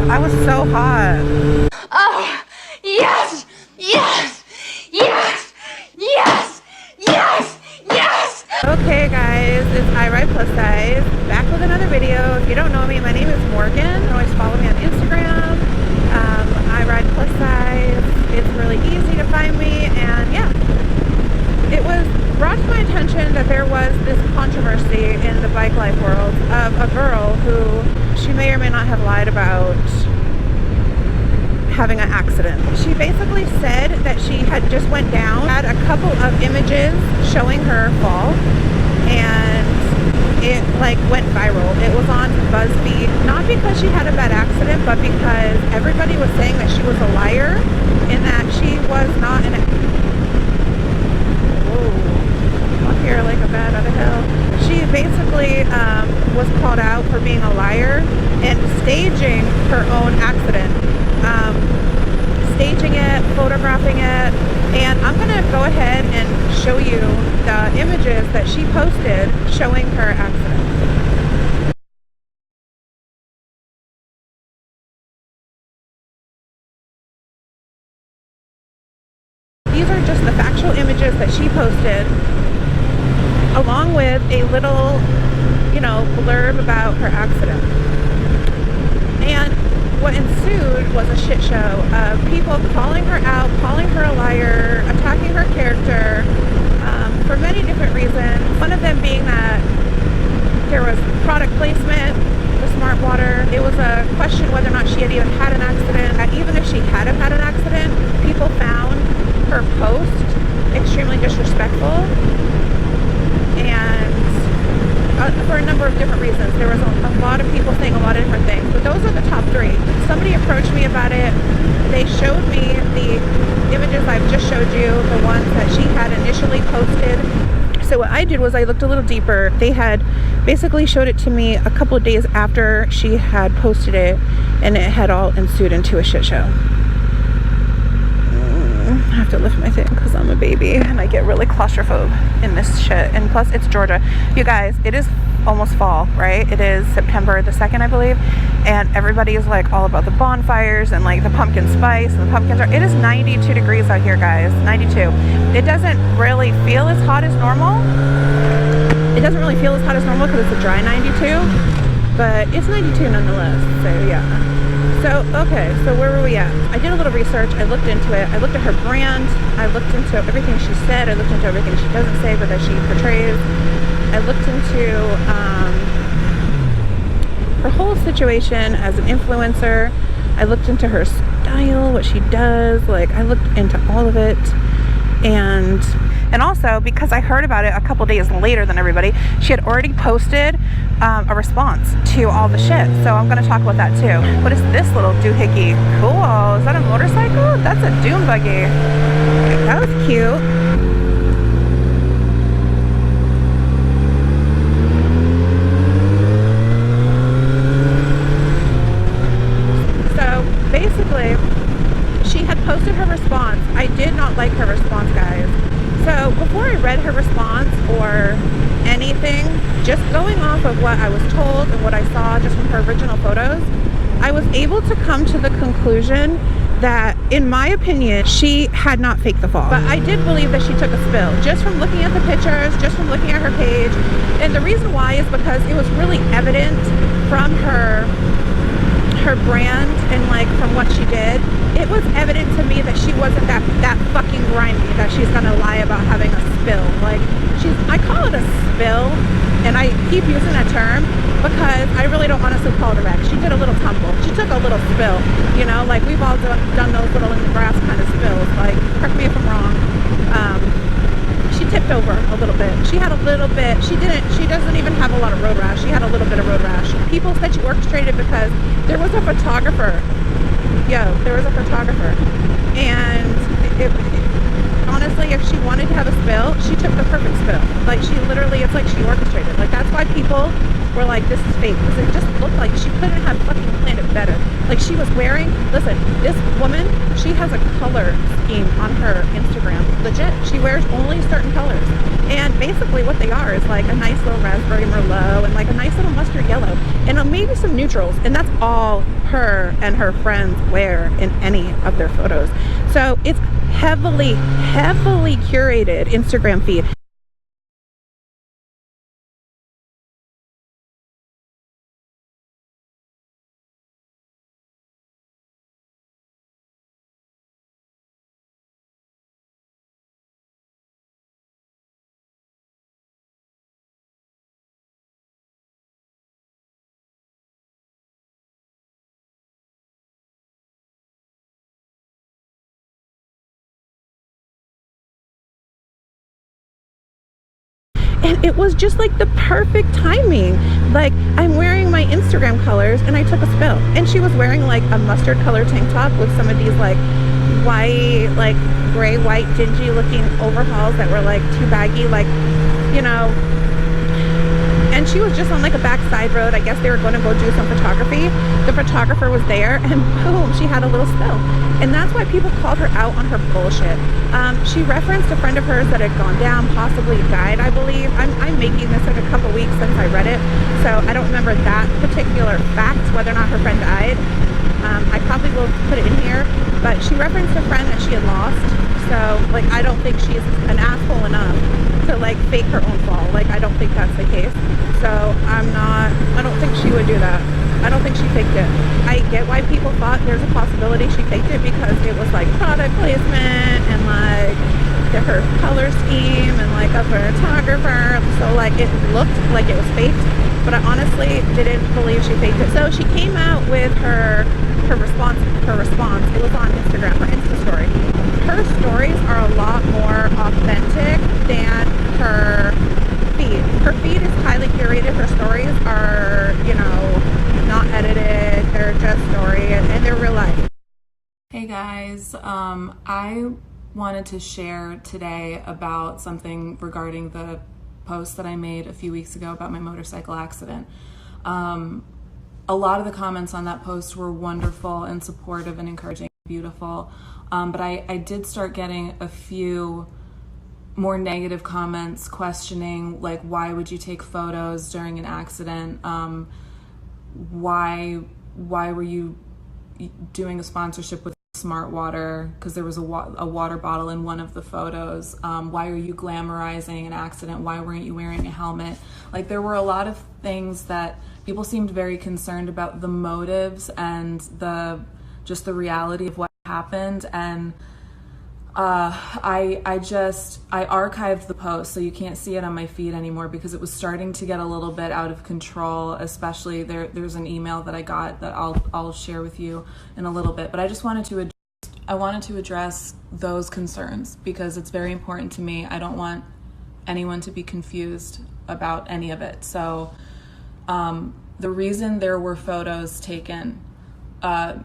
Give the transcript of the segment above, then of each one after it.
I was so hot. Oh, yes, yes, yes, yes, yes, yes. Okay guys, it's I Ride Plus Size, back with another video. If you don't know me, my name is Morgan. You can always follow me on Instagram. I Ride Plus Size. It's really easy to find me, and yeah. It was brought to my attention that there was this controversy in the bike life world of a girl who she may or may not have lied about having an accident. She basically said that she had just went down, had a couple of images showing her fall, and it like went viral. It was on BuzzFeed, not because she had a bad accident, but because everybody was saying that she was a liar and that she was not an up here like a bat out of hell. She basically was called out for being a liar and staging her own accident. Staging it, photographing it, and I'm gonna go ahead and show you the images that she posted showing her accident. These are just the factual images that she posted, along with a little, blurb about her accident. And what ensued was a shit show of people calling her out, calling her a liar, attacking her character, for many different reasons. One of them being that there was product placement, the Smart Water. It was a question whether or not she had even had an accident. And even if she had had an accident, people found her post extremely disrespectful, and for a number of different reasons. There was a lot of people saying a lot of different things, but those are the top three. Somebody approached me about it. They showed me the images I've just showed you, the ones that she had initially posted. So what I did was I looked a little deeper. They had basically showed it to me a couple of days after she had posted it, and it had all ensued into a shit show. I have to lift my thing because I'm a baby and I get really claustrophobic in this shit. And plus it's Georgia. You guys, it is almost fall, right? It is September the 2nd, I believe, and everybody is like all about the bonfires and like the pumpkin spice and the pumpkins. It is 92 degrees out here, guys. 92. It doesn't really feel as hot as normal. It doesn't really feel as hot as normal because it's a dry 92, but it's 92 nonetheless. So yeah. So, okay, so where were we at? I did a little research, I looked into it, I looked at her brand, I looked into everything she said, I looked into everything she doesn't say but that she portrays. I looked into her whole situation as an influencer. I looked into her style, what she does, like I looked into all of it. And also, because I heard about it a couple days later than everybody, she had already posted a response to all the shit. So I'm going to talk about that too. What is this little doohickey? Cool. Is that a motorcycle? That's a dune buggy. That was cute. So basically, she had posted her response. I did not like her response, guys. So before I read her response or anything, just going off of what I was told and what I saw just from her original photos, I was able to come to the conclusion that, in my opinion, she had not faked the fall. But I did believe that she took a spill, just from looking at the pictures, just from looking at her page. And the reason why is because it was really evident from her brand and like from what she did. It was evident to me that she wasn't that fucking grimy that she's gonna lie about having a spill. Like, I call it a spill, and I keep using that term because I really don't honestly call it a wreck. She did a little tumble. She took a little spill, like we've all done those little in the grass kind of spills. Like, correct me if I'm wrong. She tipped over a little bit. She had a little bit. She doesn't even have a lot of road rash. She had a little bit of road rash. People said she orchestrated because there was a photographer. There was a photographer. And honestly, if she wanted to have a spill, she took the perfect spill. Like, she literally, it's like she orchestrated. Like, that's why people were like, this is fake. Because it just looked like she couldn't have fucking planned it better. Like, she was wearing, listen, this woman, she has a color scheme on her Instagram. Legit. She wears only certain colors. And basically what they are is like a nice little raspberry merlot and like a nice little mustard yellow. And maybe some neutrals. And that's all her and her friends wear in any of their photos. So it's heavily curated Instagram feed. And it was just like the perfect timing. Like, I'm wearing my Instagram colors and I took a spill, and she was wearing like a mustard color tank top with some of these like white, like gray white dingy looking overhauls that were like too baggy, like, you know. And she was just on like a back side road. I guess they were going to go do some photography. The photographer was there, and boom, she had a little spill. And that's why people called her out on her bullshit. She referenced a friend of hers that had gone down, possibly died, I believe. I'm making this like a couple weeks since I read it, so I don't remember that particular fact, whether or not her friend died. I probably will put it in here, but she referenced a friend that she had lost. So like, I don't think she's an asshole enough to like fake her own fall. Like, I don't think that's the case. So I don't think she would do that. I don't think she faked it. I get why people thought there's a possibility she faked it, because it was like product placement and like her color scheme and like a photographer. So like, it looked like it was faked, but I honestly didn't believe she faked it. So she came out with her response. It was on Instagram, her Insta story. Her stories are a lot more authentic than her feed. Her feed is highly curated. Her stories are, you know, not edited. They're just story, and they're real life. Hey guys, I wanted to share today about something regarding the post that I made a few weeks ago about my motorcycle accident. A lot of the comments on that post were wonderful and supportive and encouraging, beautiful, but I did start getting a few more negative comments questioning, like, why would you take photos during an accident? Why were you doing a sponsorship with Smart Water? Because there was a water bottle in one of the photos. Why are you glamorizing an accident? Why weren't you wearing a helmet? Like, there were a lot of things that people seemed very concerned about, the motives and just the reality of what happened. And I archived the post, so you can't see it on my feed anymore, because it was starting to get a little bit out of control. Especially there's an email that I got that I'll share with you in a little bit. But I just wanted to address those concerns, because it's very important to me. I don't want anyone to be confused about any of it. So the reason there were photos taken,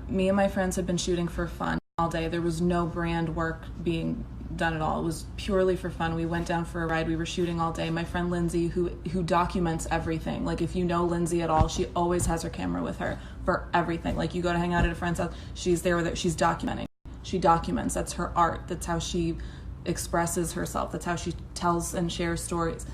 me and my friends had been shooting for fun all day. There was no brand work being done at all. It was purely for fun. We went down for a ride. We were shooting all day. My friend Lindsay, who documents everything. Like, if you know Lindsay at all, she always has her camera with her for everything. Like, you go to hang out at a friend's house, she's there with it. She's documenting. She documents. That's her art. That's how she expresses herself. That's how she tells and shares stories.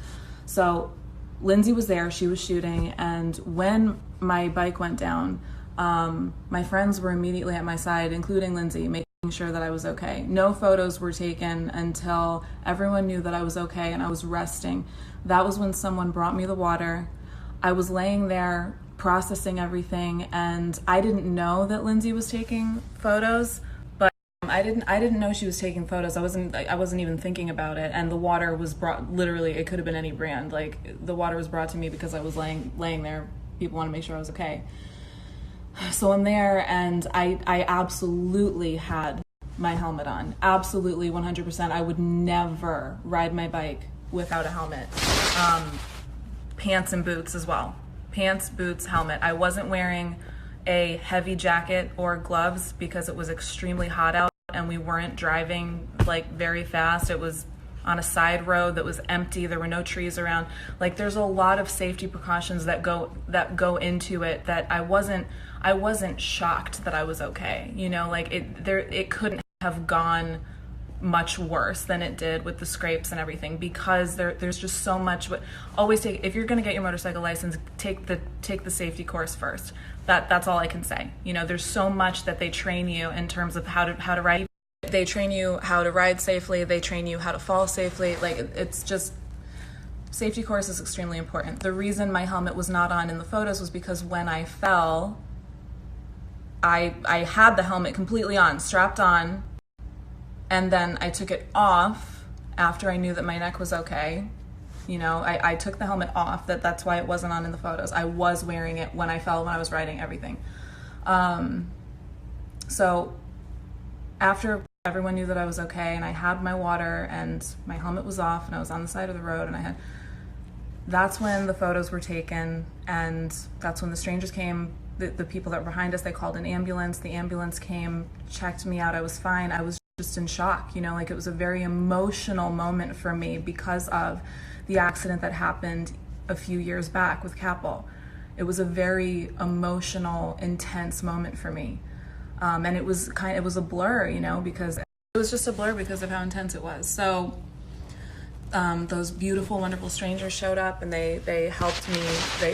So Lindsay was there. She was shooting. And when my bike went down, my friends were immediately at my side, including Lindsay, making sure that I was okay. No photos were taken until everyone knew that I was okay and I was resting. That was when someone brought me the water. I was laying there processing everything, and I didn't know that Lindsay was taking photos, but I didn't know she was taking photos. I wasn't even thinking about it. And the water was brought, literally, it could have been any brand. Like, the water was brought to me because I was laying there. People want to make sure I was okay. So I'm there, and I absolutely had my helmet on. Absolutely, 100%. I would never ride my bike without a helmet. Pants and boots as well. Pants, boots, helmet. I wasn't wearing a heavy jacket or gloves because it was extremely hot out, and we weren't driving like very fast. It was on a side road that was empty. There were no trees around. Like, there's a lot of safety precautions that go into it, that I wasn't shocked that I was okay. You know, like, it couldn't have gone much worse than it did with the scrapes and everything, because there's just so much. But always take, if you're going to get your motorcycle license, take the safety course first. That's all I can say. You know, there's so much that they train you in terms of how to ride. They train you how to ride safely. They train you how to fall safely. Like, it's just, safety course is extremely important. The reason my helmet was not on in the photos was because when I fell, I had the helmet completely on, strapped on, and then I took it off after I knew that my neck was okay. You know, I took the helmet off. That's why it wasn't on in the photos. I was wearing it when I fell, when I was riding, everything. So after everyone knew that I was okay and I had my water and my helmet was off and I was on the side of the road and that's when the photos were taken, and that's when the strangers came. The people that were behind us, they called an ambulance. The ambulance came, checked me out. I was fine. I was just in shock, you know, like, it was a very emotional moment for me because of the accident that happened a few years back with Capel. It was a very emotional, intense moment for me. And it was a blur, you know, because it was just a blur because of how intense it was. So those beautiful, wonderful strangers showed up and they helped me.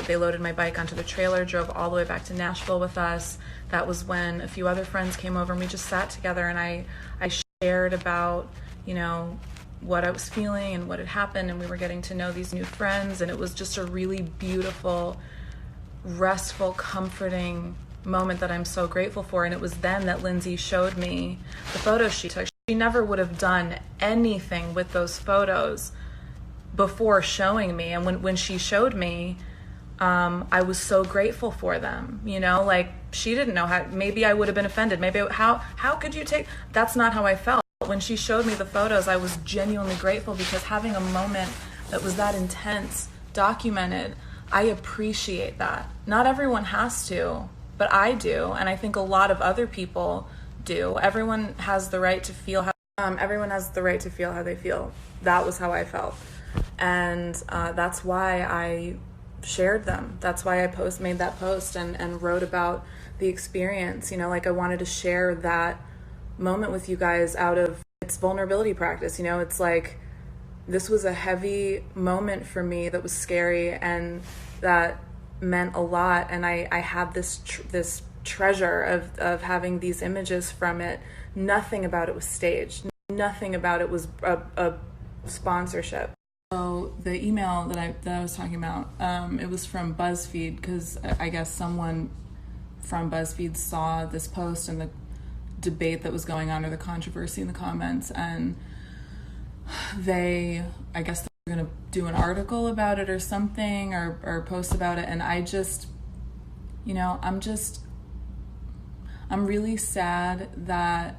They loaded my bike onto the trailer, drove all the way back to Nashville with us. That was when a few other friends came over and we just sat together, and I shared about, you know, what I was feeling and what had happened, and we were getting to know these new friends, and it was just a really beautiful, restful, comforting moment that I'm so grateful for. And it was then that Lindsay showed me the photos she took. She never would have done anything with those photos before showing me. And when she showed me, I was so grateful for them. You know, like, she didn't know how, maybe I would have been offended. Maybe, how could you take, that's not how I felt. When she showed me the photos, I was genuinely grateful, because having a moment that was that intense, documented, I appreciate that. Not everyone has to, but I do. And I think a lot of other people do. Everyone has the right to feel how they feel. That was how I felt. And that's why I shared them. That's why I made that post and wrote about the experience. You know, like, I wanted to share that moment with you guys out of its vulnerability practice. You know, it's like, this was a heavy moment for me that was scary and that meant a lot. And I had this treasure of having these images from it. Nothing about it was staged. Nothing about it was a sponsorship. So the email that I was talking about, it was from BuzzFeed, because I guess someone from BuzzFeed saw this post and the debate that was going on, or the controversy in the comments, and I guess they're going to do an article about it or something, or post about it. And I just, you know, I'm really sad that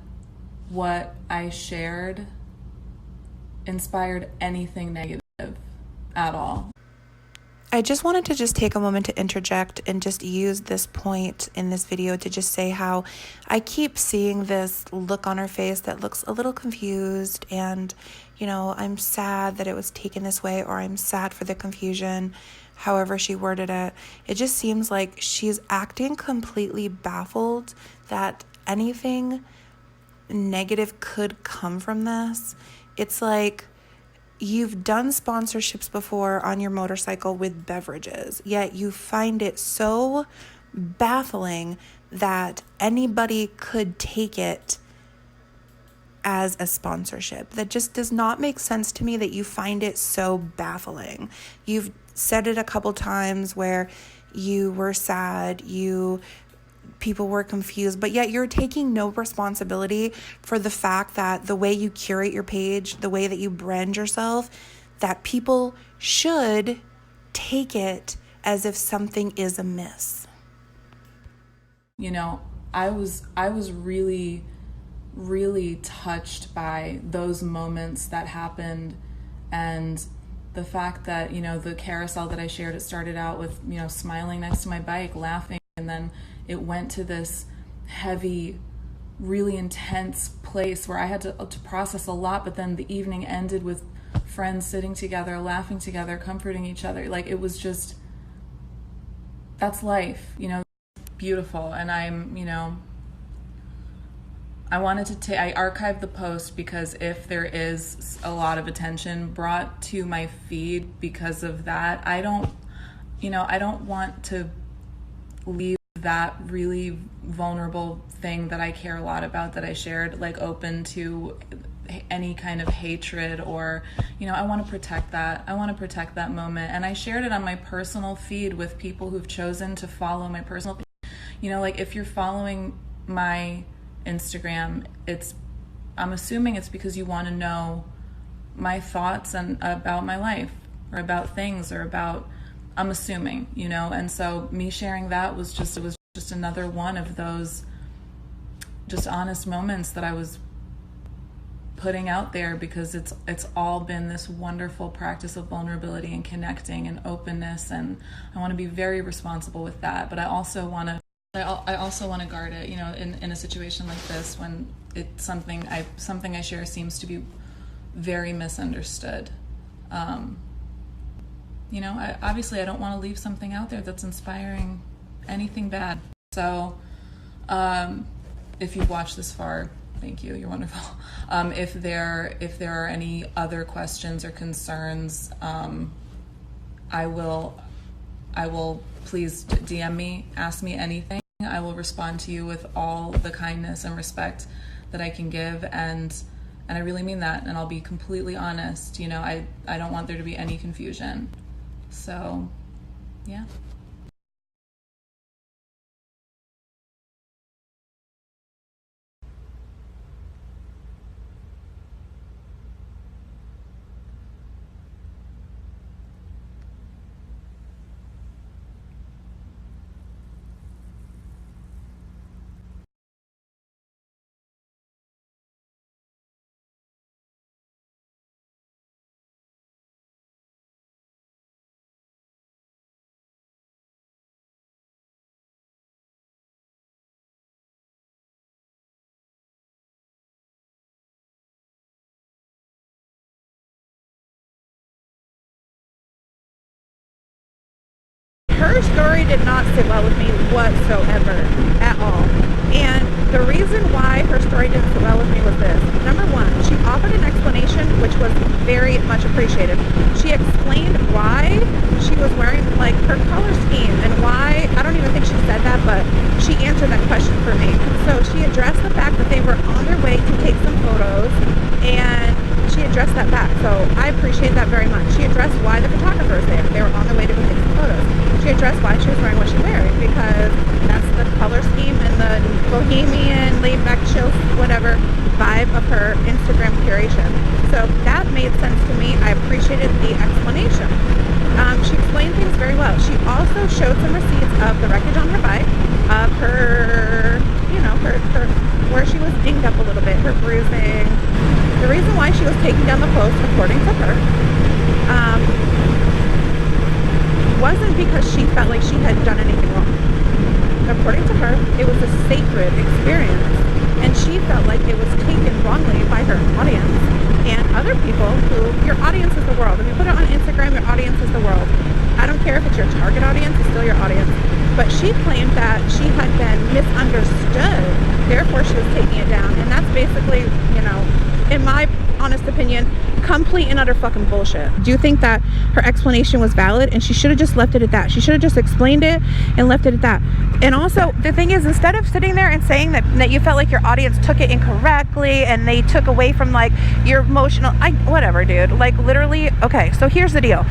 what I shared inspired anything negative at all. I just wanted to just take a moment to interject and just use this point in this video to just say how I keep seeing this look on her face that looks a little confused, and, you know, I'm sad that it was taken this way, or I'm sad for the confusion, however she worded it. It just seems like she's acting completely baffled that anything negative could come from this. It's like, you've done sponsorships before on your motorcycle with beverages, yet you find it so baffling that anybody could take it as a sponsorship. That just does not make sense to me, that you find it so baffling. You've said it a couple times where you were sad, people were confused, but yet you're taking no responsibility for the fact that the way you curate your page, the way that you brand yourself, that people should take it as if something is amiss. You know, I was really, really touched by those moments that happened, and the fact that, you know, the carousel that I shared, it started out with, you know, smiling next to my bike, laughing, and then it went to this heavy, really intense place where I had to process a lot, but then the evening ended with friends sitting together, laughing together, comforting each other. Like, it was just, that's life, you know, beautiful. And I'm I wanted to take, I archived the post because if there is a lot of attention brought to my feed because of that, I don't want to leave that really vulnerable thing that I care a lot about that I shared like open to any kind of hatred, or I want to protect that. I want to protect that moment, and I shared it on my personal feed with people who've chosen to follow my personal feed. Like if you're following my Instagram, I'm assuming it's because you want to know my thoughts and about my life or about things or about, I'm assuming, and so me sharing that was just another one of those just honest moments that I was putting out there, because it's all been this wonderful practice of vulnerability and connecting and openness, and I want to be very responsible with that, but I also want to guard it, in a situation like this when it's something I share seems to be very misunderstood. Obviously I don't want to leave something out there that's inspiring anything bad. So if you've watched this far, thank you, you're wonderful. If there are any other questions or concerns, I will please DM me, ask me anything. I will respond to you with all the kindness and respect that I can give, and I really mean that, and I'll be completely honest. I don't want there to be any confusion. So, yeah. Her story did not sit well with me whatsoever at all. And the reason why her story didn't sit well with me was this. Number one, she offered an explanation which was very much appreciated. She explained why she was wearing like her color scheme and why, I don't even think she said that, but she answered that question for me. So she addressed the fact that they were on their way to take some photos, and she addressed that back. So I appreciate that very much. She addressed why the photographer was there. They were on their way to go take some photos. She addressed why she was wearing what she was wearing, because that's the color scheme and the bohemian, laid back, chill, whatever vibe of her Instagram curation. So that made sense to me. I appreciated the explanation. She explained things very well. She also showed some receipts of the wreckage on her bike, of her, her where she was dinged up a little bit, her bruising. The reason why she was taking down the post, according to her, wasn't because she felt like she had done anything wrong. According to her, it was a sacred experience, and she felt like it was taken wrongly by her audience and other people who, your audience is the world. If you put it on Instagram, your audience is the world. I don't care if it's your target audience, it's still your audience. But she claimed that she had been misunderstood, therefore she was taking it down. And that's basically, in my honest opinion, complete and utter fucking bullshit. Do you think that her explanation was valid? And she should have just left it at that. She should have just explained it and left it at that. And also, the thing is, instead of sitting there and saying that you felt like your audience took it incorrectly and they took away from like your emotional, whatever, dude. Like literally, okay, so here's the deal.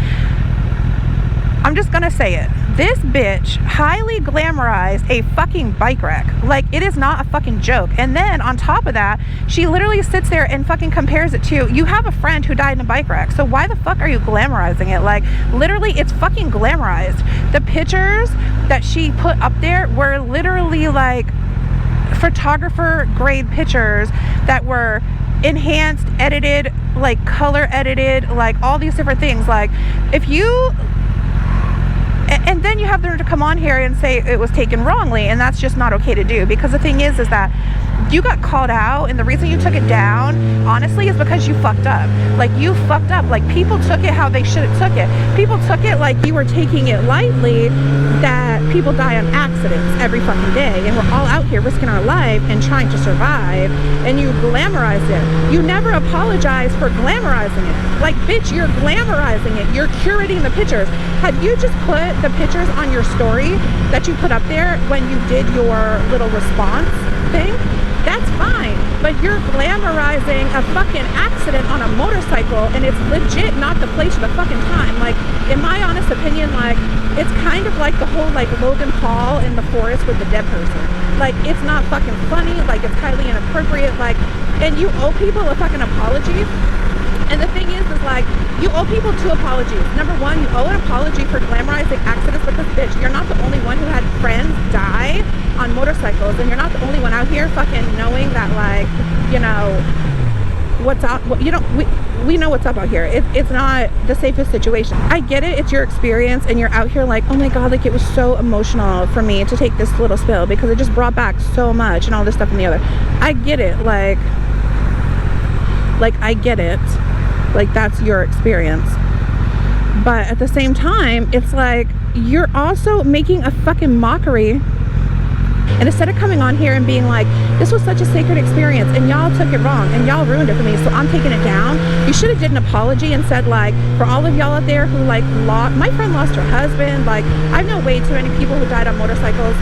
I'm just gonna say it. This bitch highly glamorized a fucking bike wreck. Like, it is not a fucking joke. And then on top of that, she literally sits there and fucking compares it to, you have a friend who died in a bike wreck, so why the fuck are you glamorizing it? Like, literally, it's fucking glamorized. The pictures that she put up there were literally like photographer grade pictures that were enhanced, edited, like color edited, like all these different things. Like, if you... And then you have them to come on here and say it was taken wrongly, and that's just not okay to do, because the thing is that you got called out, and the reason you took it down, honestly, is because you fucked up. Like, you fucked up. Like, people took it how they should have took it. People took it like you were taking it lightly, that people die on accidents every fucking day, and we're all out here risking our life and trying to survive, and you glamorized it. You never apologized for glamorizing it. Like, bitch, you're glamorizing it. You're curating the pictures. Had you just put the pictures on your story that you put up there when you did your little response thing, that's fine, but you're glamorizing a fucking accident on a motorcycle, and it's legit not the place or the fucking time. Like, in my honest opinion, like, it's kind of like the whole, like, Logan Paul in the forest with the dead person. Like, it's not fucking funny, like, it's highly inappropriate, like, and you owe people a fucking apology. And the thing is like, you owe people two apologies. Number one, you owe an apology for glamorizing accidents, because, bitch, you're not the only one who had friends die on motorcycles, and you're not the only one out here fucking knowing that, like, you know, what's up, you know, we know what's up out here. It's not the safest situation. I get it, it's your experience, and you're out here like, oh my god, like, it was so emotional for me to take this little spill because it just brought back so much and all this stuff and the other. I get it, like I get it. Like, that's your experience. But at the same time, it's like, you're also making a fucking mockery. And instead of coming on here and being like, this was such a sacred experience, and y'all took it wrong, and y'all ruined it for me, so I'm taking it down, you should have did an apology and said, like, for all of y'all out there who, like, my friend lost her husband, like, I know way too many people who died on motorcycles,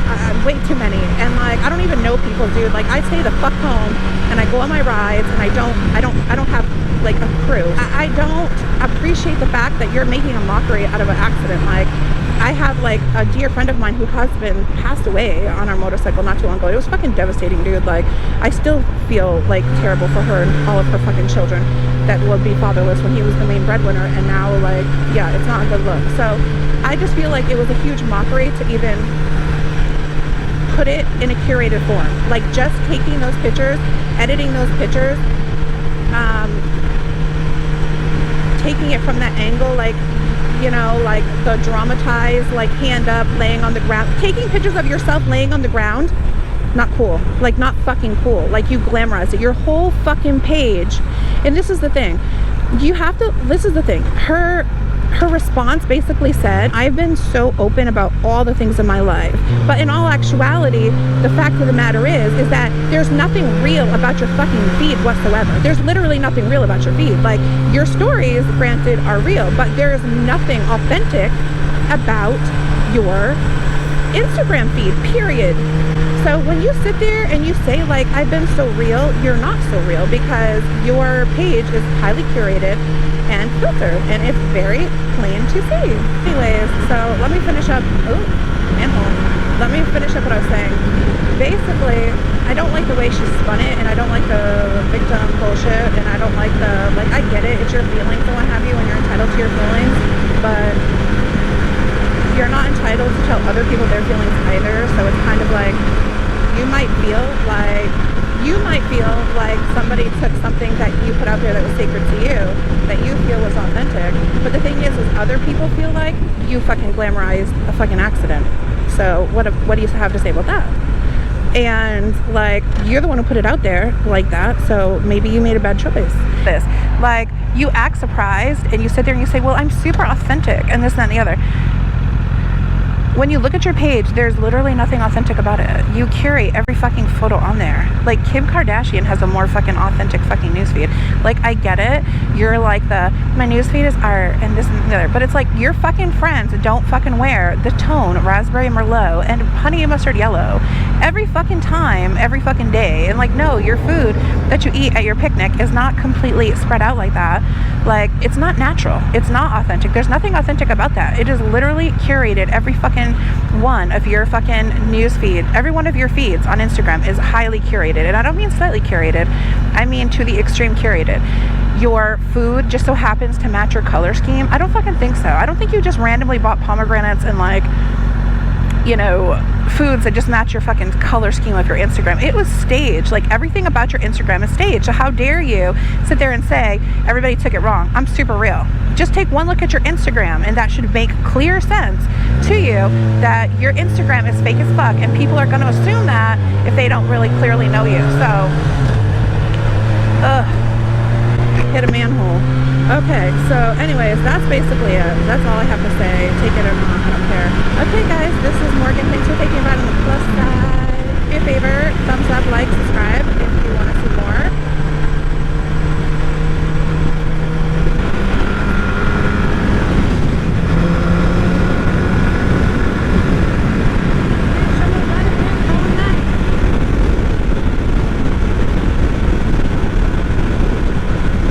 way too many, and, like, I don't even know people, dude. Like, I stay the fuck home, and I go on my rides, and I don't have, like, a crew. I don't appreciate the fact that you're making a mockery out of an accident. Like, I have, like, a dear friend of mine whose husband passed away on our motorcycle not too long ago. It was fucking devastating, dude. Like, I still feel, like, terrible for her and all of her fucking children that would be fatherless when he was the main breadwinner, and now, like, yeah, it's not a good look. So I just feel like it was a huge mockery to even put it in a curated form. Like, just taking those pictures, editing those pictures, taking it from that angle, like, you know, like the dramatized, like, hand up, laying on the ground, taking pictures of yourself laying on the ground, not cool. Like, not fucking cool. Like, you glamorized it. Your whole fucking page. And this is the thing, this is the thing, her response basically said, I've been so open about all the things in my life, but in all actuality, the fact of the matter is that there's nothing real about your fucking feed whatsoever. There's literally nothing real about your feed. Like, your stories, granted, are real, but there's nothing authentic about your Instagram feed, period. So when you sit there and you say, like, I've been so real, you're not so real, because your page is highly curated and filtered, and it's very plain to see. Anyways, so let me finish up. Let me finish up what I was saying. Basically, I don't like the way she spun it, and I don't like the victim bullshit, and I don't like the, like, I get it, it's your feelings and what have you, and you're entitled to your feelings, but you're not entitled to tell other people their feelings either. So it's kind of like, you might feel like somebody took something that you put out there that was sacred to you, that you feel was authentic, but the thing is other people feel like you fucking glamorized a fucking accident. So what do you have to say about that? And, like, you're the one who put it out there like that, so maybe you made a bad choice. Like, you act surprised, and you sit there and you say, well, I'm super authentic, and this, that, and the other. When you look at your page, there's literally nothing authentic about it. You curate every fucking photo on there. Like, Kim Kardashian has a more fucking authentic fucking newsfeed. Like, I get it. You're like my newsfeed is art and this and the other. But it's like, your fucking friends don't fucking wear the tone raspberry merlot and honey and mustard yellow every fucking time, every fucking day. And, like, no, your food that you eat at your picnic is not completely spread out like that. Like, it's not natural. It's not authentic. There's nothing authentic about that. It is literally curated. Every fucking one of your fucking news feed, every one of your feeds on Instagram is highly curated. And I don't mean slightly curated. I mean to the extreme curated. Your food just so happens to match your color scheme. I don't fucking think so. I don't think you just randomly bought pomegranates and, like, you know, foods that just match your fucking color scheme of your Instagram. It was staged. Like, everything about your Instagram is staged. So how dare you sit there and say everybody took it wrong? I'm super real. Just take one look at your Instagram, and that should make clear sense to you that your Instagram is fake as fuck, and people are going to assume that if they don't really clearly know you. So, hit a manhole. Okay, so anyways, that's basically it. That's all I have to say. Take it or not, I don't care. Okay, guys, this is Morgan. Thanks for taking a ride on the plus side. Do me a favor, thumbs up, like, subscribe.